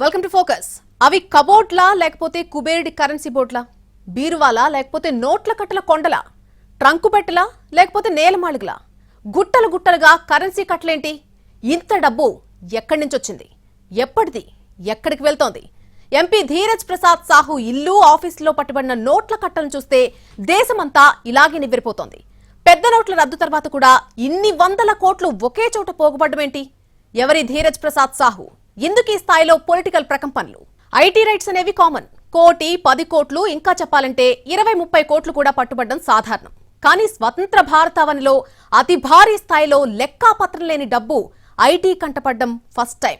Welcome to focus. అవి కబోర్డ్లా లేకపోతే కుబేరుడి కరెన్సీ బోర్డ్లా, బీరువాలా లేకపోతే నోట్ల కట్టల కొండలా, ట్రంకు పెట్టలా లేకపోతే నేలమాళిగలా, గుట్టలు గుట్టలుగా కరెన్సీ కట్టలేంటి? ఇంత డబ్బు ఎక్కడి నుంచి వచ్చింది? ఎప్పటిది? ఎక్కడికి వెళ్తోంది? ఎంపీ ధీరజ్ ప్రసాద్ సాహు ఇల్లు ఆఫీసులో పట్టుబడిన నోట్ల కట్టలను చూస్తే దేశమంతా ఇలాగే నివ్వెరపోతోంది. పెద్ద నోట్ల రద్దు తర్వాత కూడా ఇన్ని వందల కోట్లు ఒకే చోట పోగుపడ్డమేంటి? ఎవరి ధీరజ్ ప్రసాద్ సాహు? ఎందుకు ఈ స్థాయిలో పొలిటికల్ ప్రకంపనలు? ఐటీ రైట్స్ అనేవి కామన్. 1 కోటి 10 కోట్లు, ఇంకా చెప్పాలంటే 20-30 కోట్లు కూడా పట్టుబడ్డం సాధారణం. కానీ స్వతంత్ర భారతావనిలో అతి భారీ స్థాయిలో లెక్కాపత్రం లేని డబ్బు ఐటీ కంటపడ్డం ఫస్ట్ టైం.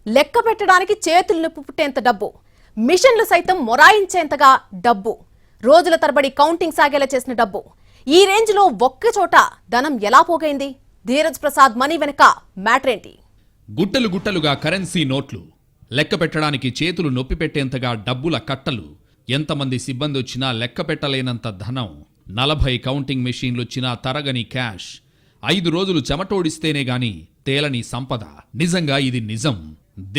లెక్క పెట్టడానికి చేతులు నొప్పి పుట్టేంత డబ్బు, మిషన్లు సైతం మొరాయించేంతగా డబ్బు, రోజుల తరబడి కౌంటింగ్ సాగేలా చేసిన డబ్బు. ఈ రేంజ్ లో ఒక్క చోట ధనం ఎలా పోగైంది? ధీరజ్ ప్రసాద్ మనీ వెనక మ్యాటర్ ఏంటి? గుట్టలు గుట్టలుగా కరెన్సీ నోట్లు, లెక్క పెట్టడానికి చేతులు నొప్పి పెట్టేంతగా డబ్బుల కట్టలు, ఎంతమంది సిబ్బంది వచ్చినా లెక్క పెట్టలేనంత ధనం, 40 కౌంటింగ్ మెషీన్లొచ్చినా తరగని క్యాష్, 5 రోజులు చెమటోడిస్తేనే గాని తేలని సంపద. నిజంగా ఇది నిజం.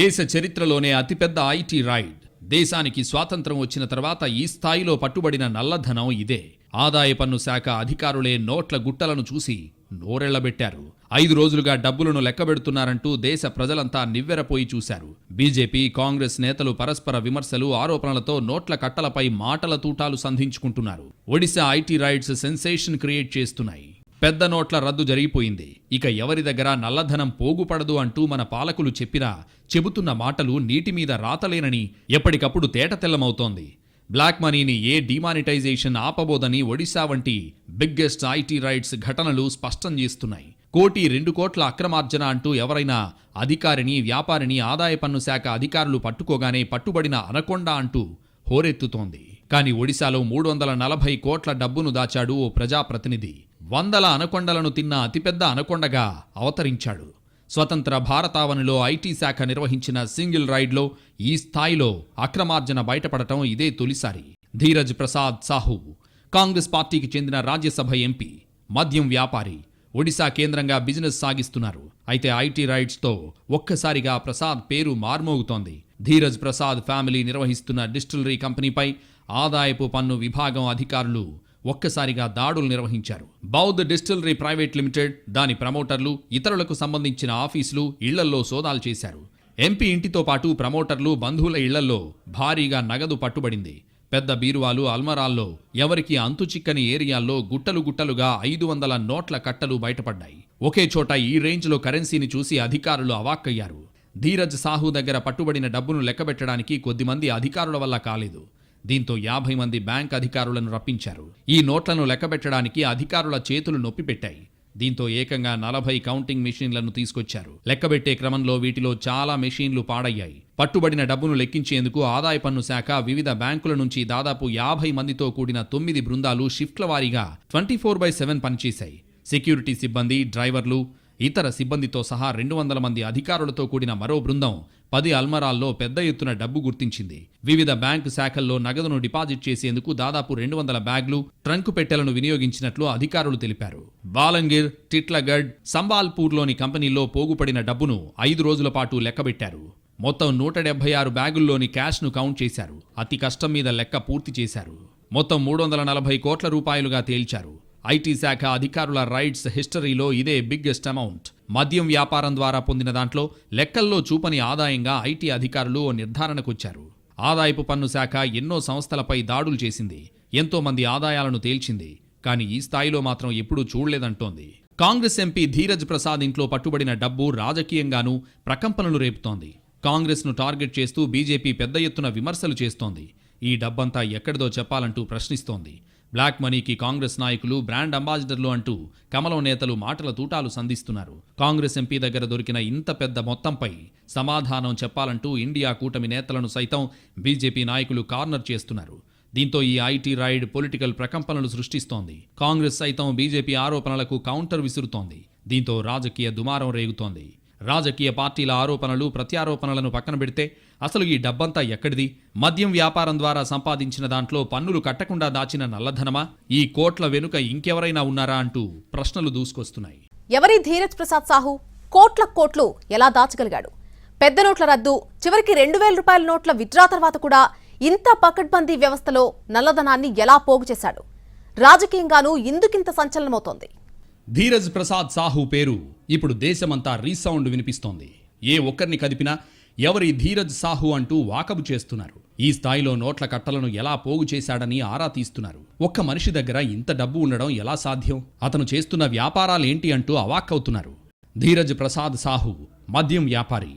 దేశ చరిత్రలోనే అతిపెద్ద ఐటీ రైడ్. దేశానికి స్వాతంత్రం వచ్చిన తర్వాత ఈ స్థాయిలో పట్టుబడిన నల్లధనం ఇదే. ఆదాయ పన్ను శాఖ అధికారులే నోట్ల గుట్టలను చూసి నోరెళ్లబెట్టారు. 5 రోజులుగా డబ్బులను లెక్కబెడుతున్నారంటూ దేశ ప్రజలంతా నివ్వెరపోయి చూశారు. బీజేపీ, కాంగ్రెస్ నేతలు పరస్పర విమర్శలు, ఆరోపణలతో నోట్ల కట్టలపై మాటల తూటాలు సంధించుకుంటున్నారు. Odisha IT raids sensation create చేస్తున్నాయి. పెద్ద నోట్ల రద్దు జరిగిపోయింది, ఇక ఎవరి దగ్గర నల్లధనం పోగుపడదు అంటూ మన పాలకులు చెప్పినా చెబుతున్న మాటలు నీటి మీద రాతలేనని ఎప్పటికప్పుడు తేటతెల్లమవుతోంది. బ్లాక్ మనీని ఏ డిమానిటైజేషన్ ఆపబోదని ఒడిశా వంటి బిగ్గెస్ట్ ఐటీ రైట్స్ ఘటనలు స్పష్టం చేస్తున్నాయి. 1 కోటి 2 కోట్ల అక్రమార్జన అంటూ ఎవరైనా అధికారిని, వ్యాపారిని ఆదాయ పన్ను శాఖ అధికారులు పట్టుకోగానే పట్టుబడిన అనకొండ అంటూ హోరెత్తుతోంది. కానీ ఒడిశాలో 340 కోట్ల డబ్బును దాచాడు ఓ ప్రజాప్రతినిధి. వందల అనకొండలను తిన్న అతిపెద్ద అనకొండగా అవతరించాడు. స్వతంత్ర భారతావనిలో ఐటీ శాఖ నిర్వహించిన సింగిల్ రైడ్లో ఈ స్థాయిలో అక్రమార్జన బయటపడటం ఇదే తొలిసారి. ధీరజ్ ప్రసాద్ సాహు కాంగ్రెస్ పార్టీకి చెందిన రాజ్యసభ ఎంపీ, మద్యం వ్యాపారి, ఒడిశా కేంద్రంగా బిజినెస్ సాగిస్తున్నారు. అయితే ఐటీ రైడ్స్తో ఒక్కసారిగా ప్రసాద్ పేరు మార్మోగుతోంది. ధీరజ్ ప్రసాద్ ఫ్యామిలీ నిర్వహిస్తున్న డిస్టిలరీ కంపెనీపై ఆదాయపు పన్ను విభాగం అధికారులు ఒక్కసారిగా దాడులు నిర్వహించారు. బౌద్ధ్ డిస్టిలరీ ప్రైవేట్ లిమిటెడ్, దాని ప్రమోటర్లు, ఇతరులకు సంబంధించిన ఆఫీసులు, ఇళ్లల్లో సోదాలు చేశారు. ఎంపీ ఇంటితో పాటు ప్రమోటర్లు, బంధువుల ఇళ్లల్లో భారీగా నగదు పట్టుబడింది. పెద్ద బీరువాలు, అల్మరాల్లో, ఎవరికి అంతుచిక్కని ఏరియాల్లో గుట్టలు గుట్టలుగా 500 నోట్ల కట్టలు బయటపడ్డాయి. ఒకే చోట ఈ రేంజ్లో కరెన్సీని చూసి అధికారులు అవాక్కయ్యారు. ధీరజ్ సాహు దగ్గర పట్టుబడిన డబ్బును లెక్కబెట్టడానికి కొద్దిమంది అధికారుల వల్ల కాలేదు. దీంతో 50 మంది బ్యాంక్ అధికారులను రప్పించారు. ఈ నోట్లను లెక్కబెట్టడానికి అధికారుల చేతులు నొప్పి పెట్టాయి. దీంతో ఏకంగా 40 కౌంటింగ్ మెషీన్లను తీసుకొచ్చారు. లెక్కబెట్టే క్రమంలో వీటిలో చాలా మెషీన్లు పాడయ్యాయి. పట్టుబడిన డబ్బును లెక్కించేందుకు ఆదాయ పన్ను శాఖ వివిధ బ్యాంకుల నుంచి దాదాపు 50 మందితో కూడిన 9 బృందాలు షిఫ్ట్ల వారీగా 24/7 పనిచేశాయి. సెక్యూరిటీ సిబ్బంది, డ్రైవర్లు, ఇతర సిబ్బందితో సహా 200 మంది అధికారులతో కూడిన మరో బృందం 10 అల్మరాల్లో పెద్ద ఎత్తున డబ్బు గుర్తించింది. వివిధ బ్యాంకు శాఖల్లో నగదును డిపాజిట్ చేసేందుకు దాదాపు 200 బ్యాగ్లు, ట్రంకు పెట్టెలను వినియోగించినట్లు అధికారులు తెలిపారు. బాలంగిర్, టిట్లగఢ్, సంబాల్పూర్లోని కంపెనీల్లో పోగుపడిన డబ్బును 5 రోజుల పాటు లెక్కబెట్టారు. మొత్తం 176 బ్యాగుల్లోని క్యాష్ను కౌంట్ చేశారు. అతి కష్టం మీద లెక్క పూర్తి చేశారు. మొత్తం 340 కోట్ల రూపాయలుగా తేల్చారు. ఐటీ శాఖ అధికారుల రైడ్స్ హిస్టరీలో ఇదే బిగ్గెస్ట్ అమౌంట్. మద్యం వ్యాపారం ద్వారా పొందిన దాంట్లో లెక్కల్లో చూపని ఆదాయంగా ఐటీ అధికారులు ఓ నిర్ధారణకొచ్చారు. ఆదాయపు పన్ను శాఖ ఎన్నో సంస్థలపై దాడులు చేసింది, ఎంతో మంది ఆదాయాలను తేల్చింది. కానీ ఈ స్థాయిలో మాత్రం ఎప్పుడూ చూడలేదంటోంది. కాంగ్రెస్ ఎంపీ ధీరజ్ ప్రసాద్ ఇంట్లో పట్టుబడిన డబ్బు రాజకీయంగానూ ప్రకంపనలు రేపుతోంది. కాంగ్రెస్ను టార్గెట్ చేస్తూ బీజేపీ పెద్ద ఎత్తున విమర్శలు చేస్తోంది. ఈ డబ్బంతా ఎక్కడిదో చెప్పాలంటూ ప్రశ్నిస్తోంది. బ్లాక్ మనీకి కాంగ్రెస్ నాయకులు బ్రాండ్ అంబాసిడర్లు అంటూ కమలం నేతలు మాటల తూటాలు సంధిస్తున్నారు. కాంగ్రెస్ ఎంపీ దగ్గర దొరికిన ఇంత పెద్ద మొత్తంపై సమాధానం చెప్పాలంటూ ఇండియా కూటమి నేతలను సైతం బీజేపీ నాయకులు కార్నర్ చేస్తున్నారు. దీంతో ఈ ఐటీ రైడ్ పొలిటికల్ ప్రకంపనలు సృష్టిస్తోంది. కాంగ్రెస్ సైతం బీజేపీ ఆరోపణలకు కౌంటర్ విసురుతోంది. దీంతో రాజకీయ దుమారం రేగుతోంది. రాజకీయ పార్టీల ఆరోపణలు, ప్రత్యారోపణలను పక్కన పెడితే అసలు ఈ డబ్బంతా ఎక్కడిది? మద్యం వ్యాపారం ద్వారా సంపాదించిన దాంట్లో పన్నులు కట్టకుండా దాచిన నల్లధనమా? ఈ కోట్ల వెనుక ఇంకెవరైనా ఉన్నారా అంటూ ప్రశ్నలు దూసుకొస్తున్నాయి. ఎవరి ధీరజ్ ప్రసాద్ సాహు? కోట్ల కోట్లు ఎలా దాచగలిగాడు? పెద్ద నోట్ల రద్దు, చివరికి 2,000 రూపాయల నోట్ల విత్డ్రా తర్వాత కూడా ఇంత పకడ్బందీ వ్యవస్థలో నల్లధనాన్ని ఎలా పోగు చేశాడు? రాజకీయంగానూ ఇందుకింత సంచలనమవుతోంది. ధీరజ్ ప్రసాద్ సాహు పేరు ఇప్పుడు దేశమంతా రీసౌండ్ వినిపిస్తోంది. ఏ ఒక్కరిని కదిపినా ఎవరి ధీరజ్ సాహు అంటూ వాకబు చేస్తున్నారు. ఈ స్థాయిలో నోట్ల కట్టలను ఎలా పోగు చేశాడని ఆరా తీస్తున్నారు. ఒక్క మనిషి దగ్గర ఇంత డబ్బు ఉండడం ఎలా సాధ్యం? అతను చేస్తున్న వ్యాపారాలేంటి అంటూ అవాక్కవుతున్నారు. ధీరజ్ ప్రసాద్ సాహు మద్యం వ్యాపారి,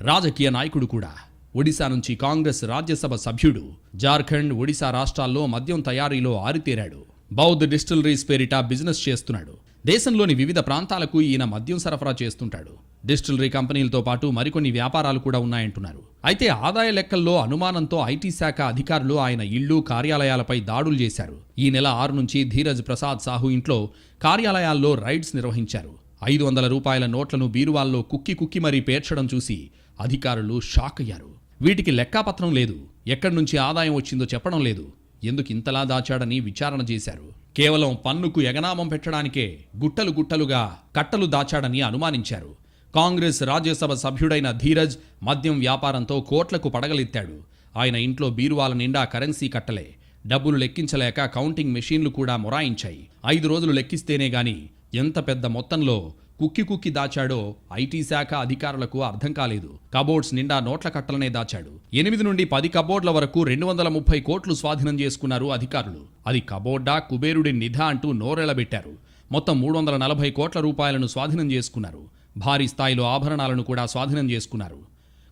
రాజకీయ నాయకుడు కూడా. ఒడిశా నుంచి కాంగ్రెస్ రాజ్యసభ సభ్యుడు. జార్ఖండ్, ఒడిశా రాష్ట్రాల్లో మద్యం తయారీలో ఆరితేరాడు. బౌద్ధ్ డిస్టిలరీస్ పేరిట బిజినెస్ చేస్తున్నాడు. దేశంలోని వివిధ ప్రాంతాలకు ఈయన మద్యం సరఫరా చేస్తుంటాడు. డిస్టిలరీ కంపెనీలతో పాటు మరికొన్ని వ్యాపారాలు కూడా ఉన్నాయంటున్నారు. అయితే ఆదాయ లెక్కల్లో అనుమానంతో ఐటీ శాఖ అధికారులు ఆయన ఇళ్లు, కార్యాలయాలపై దాడులు చేశారు. ఈ నెల 6 నుంచి ధీరజ్ ప్రసాద్ సాహు ఇంట్లో, కార్యాలయాల్లో రైడ్స్ నిర్వహించారు. 500 రూపాయల నోట్లను బీరువాల్లో కుక్కి మరీ పేర్చడం చూసి అధికారులు షాక్ అయ్యారు. వీటికి లెక్కాపత్రం లేదు, ఎక్కడి నుంచి ఆదాయం వచ్చిందో చెప్పడం లేదు, ఎందుకు ఇంతలా దాచాడని విచారణ చేశారు. కేవలం పన్నుకు ఎగనామం పెట్టడానికే గుట్టలుగా కట్టలు దాచాడని అనుమానించారు. కాంగ్రెస్ రాజ్యసభ సభ్యుడైన ధీరజ్ మద్యం వ్యాపారంతో కోట్లకు పడగలెత్తాడు. ఆయన ఇంట్లో బీరువాల నిండా కరెన్సీ కట్టలే. డబ్బులు లెక్కించలేక కౌంటింగ్ మెషీన్లు కూడా మొరాయించాయి. 5 రోజులు లెక్కిస్తేనే గాని ఎంత పెద్ద మొత్తంలో కుక్కి దాచాడో ఐటీ శాఖ అధికారులకు అర్థం కాలేదు. కబోర్డ్స్ నిండా నోట్ల కట్టలనే దాచాడు. 8 నుండి 10 కబోర్డ్ల వరకు 230 కోట్లు స్వాధీనం చేసుకున్నారు అధికారులు. అది కబోర్డా, కుబేరుడి నిధా అంటూ నోరెళ్లబెట్టారు. మొత్తం 340 కోట్ల రూపాయలను స్వాధీనం చేసుకున్నారు. భారీ స్థాయిలో ఆభరణాలను కూడా స్వాధీనం చేసుకున్నారు.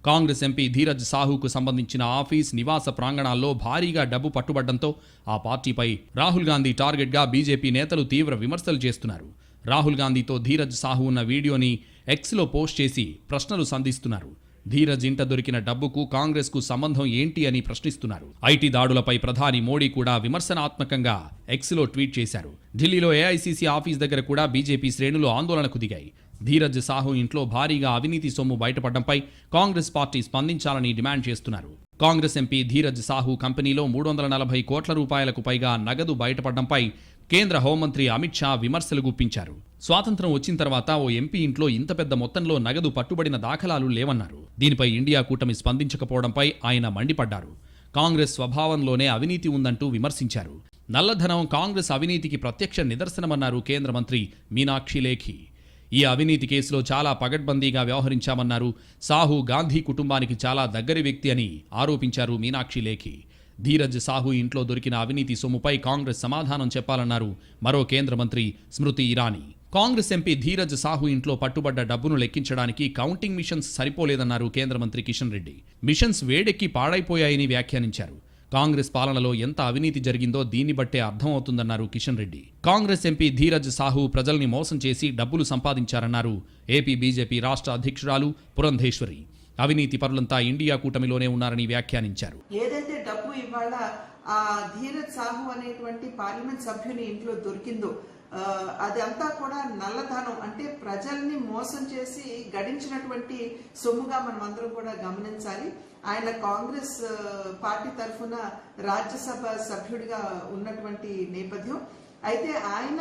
కాంగ్రెస్ ఎంపీ ధీరజ్ సాహుకు సంబంధించిన ఆఫీస్, నివాస ప్రాంగణాల్లో భారీగా డబ్బు పట్టుబడ్డంతో ఆ పార్టీపై రాహుల్ గాంధీ టార్గెట్గా బీజేపీ నేతలు తీవ్ర విమర్శలు చేస్తున్నారు. రాహుల్ గాంధీతో ధీరజ్ సాహు ఉన్న వీడియోని ఎక్స్లో పోస్ట్ చేసి ప్రశ్నలు సంధిస్తున్నారు. ధీరజ్ ఇంట దొరికిన డబ్బుకు కాంగ్రెస్కు సంబంధం ఏంటి అని ప్రశ్నిస్తున్నారు. ఐటీ దాడులపై ప్రధాని మోడీ కూడా విమర్శనాత్మకంగా ఎక్స్లో ట్వీట్ చేశారు. ఢిల్లీలో ఏఐసీసీ ఆఫీస్ దగ్గర కూడా బీజేపీ శ్రేణులు ఆందోళనకు దిగాయి. ధీరజ్ సాహు ఇంట్లో భారీగా అవినీతి సొమ్ము బయటపడడంపై కాంగ్రెస్ పార్టీ స్పందించాలని డిమాండ్ చేస్తున్నారు. కాంగ్రెస్ ఎంపీ ధీరజ్ సాహు కంపెనీలో 340 కోట్ల రూపాయలకు పైగా నగదు బయటపడడంపై కేంద్ర హోంమంత్రి అమిత్ షా విమర్శలు గుప్పించారు. స్వాతంత్రం వచ్చిన తర్వాత ఓ ఎంపీ ఇంట్లో ఇంత పెద్ద మొత్తంలో నగదు పట్టుబడిన దాఖలాలు లేవన్నారు. దీనిపై ఇండియా కూటమి స్పందించకపోవడంపై ఆయన మండిపడ్డారు. కాంగ్రెస్ స్వభావంలోనే అవినీతి ఉందంటూ విమర్శించారు. నల్లధనం కాంగ్రెస్ అవినీతికి ప్రత్యక్ష నిదర్శనమన్నారు కేంద్ర మంత్రి మీనాక్షి లేఖి. ఈ అవినీతి కేసులో చాలా పగడ్బందీగా వ్యవహరించామన్నారు. సాహు గాంధీ కుటుంబానికి చాలా దగ్గరి వ్యక్తి అని ఆరోపించారు మీనాక్షి లేఖి. ధీరజ్ సాహు ఇంట్లో దొరికిన అవినీతి సొమ్ముపై కాంగ్రెస్ సమాధానం చెప్పాలన్నారు మరో కేంద్ర మంత్రి స్మృతి ఇరానీ. కాంగ్రెస్ ఎంపీ ధీరజ్ సాహు ఇంట్లో పట్టుబడ్డ డబ్బును లెక్కించడానికి కౌంటింగ్ మిషన్స్ సరిపోలేదన్నారు కేంద్ర మంత్రి కిషన్ రెడ్డి. మిషన్స్ వేడెక్కి పాడైపోయాయని వ్యాఖ్యానించారు. కాంగ్రెస్ పాలనలో ఎంత అవినీతి జరిగిందో దీన్ని బట్టే అర్థమవుతుందన్నారు కిషన్ రెడ్డి. కాంగ్రెస్ ఎంపీ ధీరజ్ సాహు ప్రజల్ని మోసం చేసి డబ్బులు సంపాదించారన్నారు ఏపీ బీజేపీ రాష్ట్ర అధ్యక్షురాలు పురంధేశ్వరి. అవినీతి పరులంతా ఇండియా కూటమిలోనే ఉన్నారని వ్యాఖ్యానించారు. ఏదైతే డబ్బు ఇవాళ ఆ ధీరజ్ సాహు అనేటువంటి పార్లమెంట్ సభ్యుని ఇంట్లో దొరికిందో అదంతా కూడా నల్లధనం, అంటే ప్రజల్ని మోసం చేసి గడించినటువంటి సొమ్ముగా మనం అందరం కూడా గమనించాలి. ఆయన కాంగ్రెస్ పార్టీ తరఫున రాజ్యసభ సభ్యుడిగా ఉన్నటువంటి నేపథ్యం. అయితే ఆయన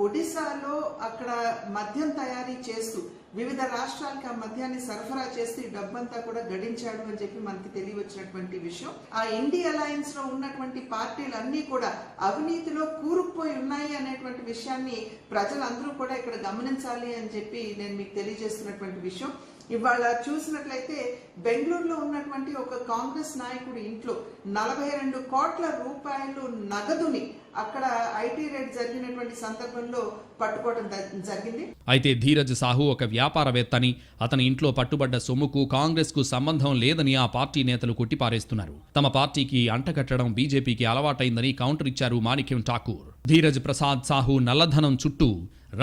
ఒడిశాలో అక్కడ మద్యం తయారీ చేస్తూ వివిధ రాష్ట్రాలకు ఆ మద్యాన్ని సరఫరా చేస్తూ ఈ డబ్బంతా కూడా గడించాడు అని చెప్పి మనకి తెలియవచ్చినటువంటి విషయం. ఆ ఇండి అలయన్స్ లో ఉన్నటువంటి పార్టీలన్నీ కూడా అవినీతిలో కూరుకుపోయి ఉన్నాయి అనేటువంటి విషయాన్ని ప్రజలందరూ కూడా ఇక్కడ గమనించాలి అని చెప్పి నేను మీకు తెలియజేస్తున్నటువంటి విషయం. ఇవాళ చూసినట్లయితే బెంగళూరులో ఉన్నటువంటి ఒక కాంగ్రెస్ నాయకుడి ఇంట్లో 42 కోట్ల రూపాయలు నగదుని అక్కడ ఐటీ రేట్ జరిగినటువంటి సందర్భంలో పట్టుకోవడం జరిగింది. అయితే ధీరజ్ సాహు ఒక వ్యాపారవేత్తని, అతని ఇంట్లో పట్టుబడ్డ సొమ్ముకు కాంగ్రెస్ కు సంబంధం లేదని ఆ పార్టీ నేతలు కొట్టిపారేస్తున్నారు. తమ పార్టీకి అంటకట్టడం బీజేపీకి అలవాటైందని కౌంటర్ ఇచ్చారు మాణిక్యం ఠాకూర్. ధీరజ్ ప్రసాద్ సాహు నల్లధనం చుట్టూ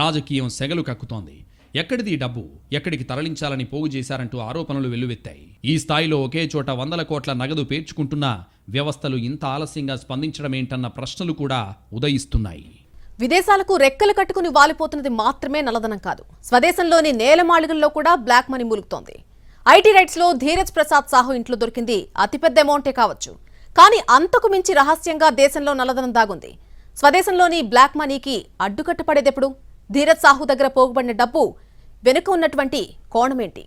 రాజకీయం సెగలు కక్కుతోంది. ఎక్కడిది డబ్బు, ఎక్కడికి తరలించాలని పోగు చేశారంటూ ఆరోపణలు వెల్లువెత్తాయి. ఈ స్థాయిలో ఒకే చోట 100 కోట్ల నగదు పేర్చుకుంటున్న వ్యవస్థలు ఇంత ఆలస్యంగా స్పందించడమేంటన్న ప్రశ్నలు కూడా ఉదయిస్తున్నాయి. విదేశాలకు రెక్కలు కట్టుకుని వాలిపోతున్నది మాత్రమే నల్లధనం కాదు, స్వదేశంలోని నేలమాళిగల్లో కూడా బ్లాక్ మనీ మూలుగుతోంది. ఐటీ రైట్స్ లో ధీరజ్ ప్రసాద్ సాహు ఇంట్లో దొరికింది అతిపెద్ద అమౌంటే కావచ్చు, కానీ అంతకు మించి రహస్యంగా దేశంలో నల్లధనం దాగుంది. స్వదేశంలోని బ్లాక్ మనీకి అడ్డుకట్టపడేదెప్పుడు? ధీరజ్ సాహు దగ్గర పోగుబడిన డబ్బు వెనుక ఉన్నటువంటి కోణమేంటి?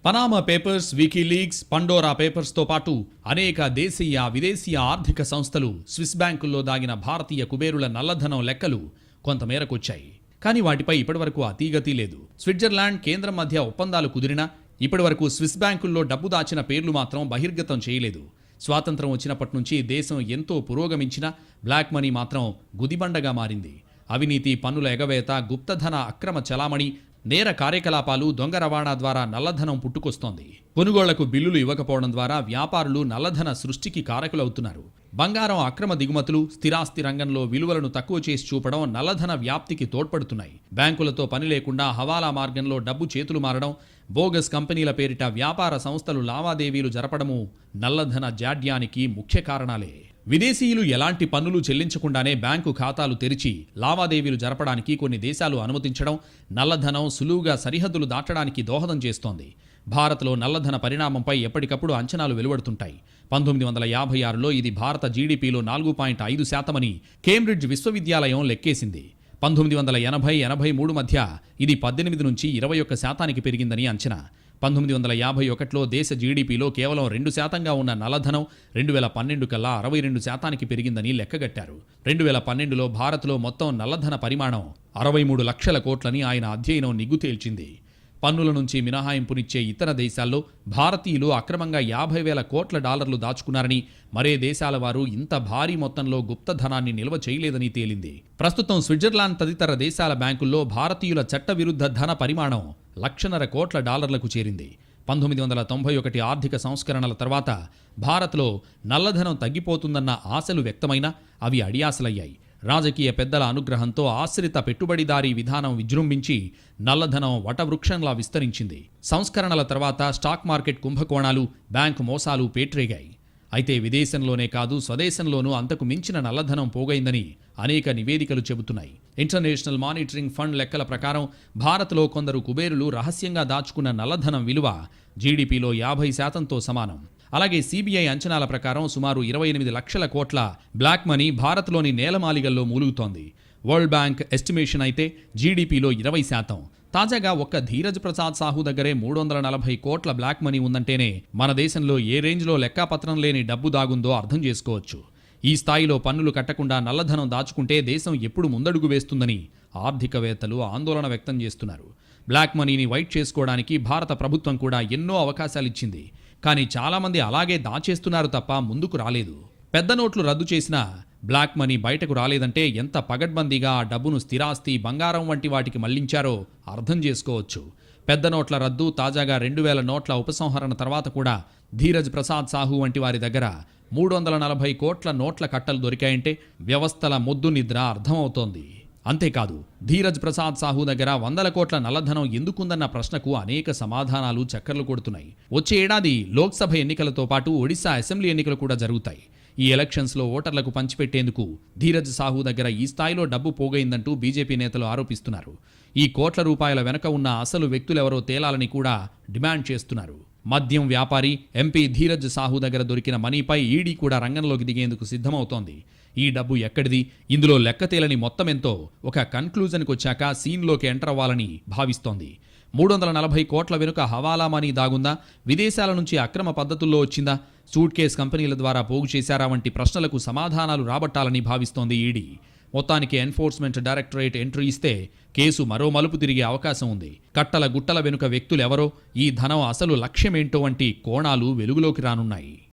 పనామా పేపర్స్, వికీలీక్స్, పండోరా పేపర్స్తో పాటు అనేక దేశీయ, విదేశీయ ఆర్థిక సంస్థలు, స్విస్ బ్యాంకుల్లో దాగిన భారతీయ కుబేరుల నల్లధనం లెక్కలు కొంతమేరకొచ్చాయి. కానీ వాటిపై ఇప్పటివరకు అతీగతి లేదు. స్విట్జర్లాండ్, కేంద్రం మధ్య ఒప్పందాలు కుదిరినా ఇప్పటివరకు స్విస్ బ్యాంకుల్లో డబ్బు దాచిన పేర్లు మాత్రం బహిర్గతం చేయలేదు. స్వాతంత్రం వచ్చినప్పటి నుంచి దేశం ఎంతో పురోగమించినా బ్లాక్ మనీ మాత్రం గుదిబండగా మారింది. అవినీతి, పన్నుల ఎగవేత, గుప్తధన అక్రమ చలామణి, నేర కార్యకలాపాలు, దొంగ రవాణా ద్వారా నల్లధనం పుట్టుకొస్తోంది. కొనుగోళ్లకు బిల్లులు ఇవ్వకపోవడం ద్వారా వ్యాపారులు నల్లధన సృష్టికి కారకులవుతున్నారు. బంగారం అక్రమ దిగుమతులు, స్థిరాస్తి రంగంలో విలువలను తక్కువ చేసి చూపడం నల్లధన వ్యాప్తికి తోడ్పడుతున్నాయి. బ్యాంకులతో పని లేకుండా హవాలా మార్గంలో డబ్బు చేతులు మారడం, బోగస్ కంపెనీల పేరిట వ్యాపార సంస్థలు లావాదేవీలు జరపడము నల్లధన జాడ్యానికి ముఖ్య కారణాలే. విదేశీయులు ఎలాంటి పన్నులు చెల్లించకుండానే బ్యాంకు ఖాతాలు తెరిచి లావాదేవీలు జరపడానికి కొన్ని దేశాలు అనుమతించడం నల్లధనం సులువుగా సరిహద్దులు దాటడానికి దోహదం చేస్తోంది. భారత్లో నల్లధన పరిణామంపై ఎప్పటికప్పుడు అంచనాలు వెలువడుతుంటాయి. 1956లో ఇది భారత జీడీపీలో 4.5% కేంబ్రిడ్జ్ విశ్వవిద్యాలయం లెక్కేసింది. 1980-83 మధ్య ఇది 18 నుంచి 21% పెరిగిందని అంచనా. 1951లో దేశ జీడీపీలో కేవలం 2% ఉన్న నల్లధనం 2012 కల్లా 62% పెరిగిందని లెక్కగట్టారు. 2012లో భారత్లో మొత్తం నల్లధన పరిమాణం 63 లక్షల కోట్లని ఆయన అధ్యయనం నిగ్గు తేల్చింది. పన్నుల నుంచి మినహాయింపునిచ్చే ఇతర దేశాల్లో భారతీయులు అక్రమంగా $50,000 కోట్ల దాచుకున్నారని, మరే దేశాల వారు ఇంత భారీ మొత్తంలో గుప్తధనాన్ని నిల్వ చేయలేదని తేలింది. ప్రస్తుతం స్విట్జర్లాండ్ తదితర దేశాల బ్యాంకుల్లో భారతీయుల చట్టవిరుద్ధ ధన పరిమాణం $1.5 కోట్ల చేరింది. 1991 ఆర్థిక సంస్కరణల తర్వాత భారత్లో నల్లధనం తగ్గిపోతుందన్న ఆశలు వ్యక్తమైనా అవి అడియాసలయ్యాయి. రాజకీయ పెద్దల అనుగ్రహంతో ఆశ్రిత పెట్టుబడిదారీ విధానం విజృంభించి నల్లధనం వటవృక్షంలా విస్తరించింది. సంస్కరణల తర్వాత స్టాక్ మార్కెట్ కుంభకోణాలు, బ్యాంకు మోసాలు పేట్రేగాయి. అయితే విదేశంలోనే కాదు స్వదేశంలోనూ అంతకు మించిన నల్లధనం పోగైందని అనేక నివేదికలు చెబుతున్నాయి. ఇంటర్నేషనల్ మానిటరింగ్ ఫండ్ లెక్కల ప్రకారం భారత్లో కొందరు కుబేరులు రహస్యంగా దాచుకున్న నల్లధనం విలువ జీడీపీలో 50%తో సమానం. అలాగే సిబిఐ అంచనాల ప్రకారం సుమారు 28 లక్షల కోట్ల బ్లాక్ మనీ భారత్లోని నేలమాలిగల్లో మూలుగుతోంది. వరల్డ్ బ్యాంక్ ఎస్టిమేషన్ అయితే జీడీపీలో 20%. తాజాగా ఒక్క ధీరజ్ ప్రసాద్ సాహు దగ్గరే 340 కోట్ల బ్లాక్ మనీ ఉందంటేనే మన దేశంలో ఏ రేంజ్లో లెక్కాపత్రం లేని డబ్బు దాగుందో అర్థం చేసుకోవచ్చు. ఈ స్థాయిలో పన్నులు కట్టకుండా నల్లధనం దాచుకుంటే దేశం ఎప్పుడు ముందడుగు వేస్తుందని ఆర్థికవేత్తలు ఆందోళన వ్యక్తం చేస్తున్నారు. బ్లాక్ మనీని వైట్ చేసుకోవడానికి భారత ప్రభుత్వం కూడా ఎన్నో అవకాశాలిచ్చింది. కానీ చాలామంది అలాగే దాచేస్తున్నారు తప్ప ముందుకు రాలేదు. పెద్ద నోట్లు రద్దు చేసినా బ్లాక్ మనీ బయటకు రాలేదంటే ఎంత పగడ్బందీగా ఆ డబ్బును స్థిరాస్తి, బంగారం వంటి వాటికి మళ్లించారో అర్థం చేసుకోవచ్చు. పెద్ద నోట్ల రద్దు, తాజాగా 2000 నోట్ల ఉపసంహరణ తర్వాత కూడా ధీరజ్ ప్రసాద్ సాహు వంటి వారి దగ్గర 340 కోట్ల నోట్ల కట్టలు దొరికాయంటే వ్యవస్థల మొద్దు నిద్ర అర్థమవుతోంది. అంతేకాదు ధీరజ్ ప్రసాద్ సాహు దగ్గర 100 కోట్ల నల్లధనం ఎందుకుందన్న ప్రశ్నకు అనేక సమాధానాలు చక్కర్లు కొడుతున్నాయి. వచ్చే ఏడాది లోక్సభ ఎన్నికలతో పాటు ఒడిశా అసెంబ్లీ ఎన్నికలు కూడా జరుగుతాయి. ఈ ఎలక్షన్స్లో ఓటర్లకు పంచిపెట్టేందుకు ధీరజ్ సాహు దగ్గర ఈ స్థాయిలో డబ్బు పోగైందంటూ బీజేపీ నేతలు ఆరోపిస్తున్నారు. ఈ కోట్ల రూపాయల వెనక ఉన్న అసలు వ్యక్తులెవరో తేలాలని కూడా డిమాండ్ చేస్తున్నారు. మద్యం వ్యాపారి ఎంపీ ధీరజ్ సాహు దగ్గర దొరికిన మనీపై ఈడీ కూడా రంగంలోకి దిగేందుకు సిద్ధమవుతోంది. ఈ డబ్బు ఎక్కడిది, ఇందులో లెక్కతేలని మొత్తమెంతో ఒక కన్క్లూజన్కి వచ్చాక సీన్లోకి ఎంటర్ అవ్వాలని భావిస్తోంది. 340 కోట్ల వెనుక హవాలా మనీ దాగుందా, విదేశాల నుంచి అక్రమ పద్ధతుల్లో వచ్చిందా, సూట్ కేస్ కంపెనీల ద్వారా పోగు చేశారా వంటి ప్రశ్నలకు సమాధానాలు రాబట్టాలని భావిస్తోంది ఈడీ. మొత్తానికి ఎన్ఫోర్స్మెంట్ డైరెక్టరేట్ ఎంట్రీ ఇస్తే కేసు మరో మలుపు తిరిగే అవకాశం ఉంది. కట్టల గుట్టల వెనుక వ్యక్తులెవరో, ఈ ధనం అసలు లక్ష్యమేంటో వంటి కోణాలు వెలుగులోకి రానున్నాయి.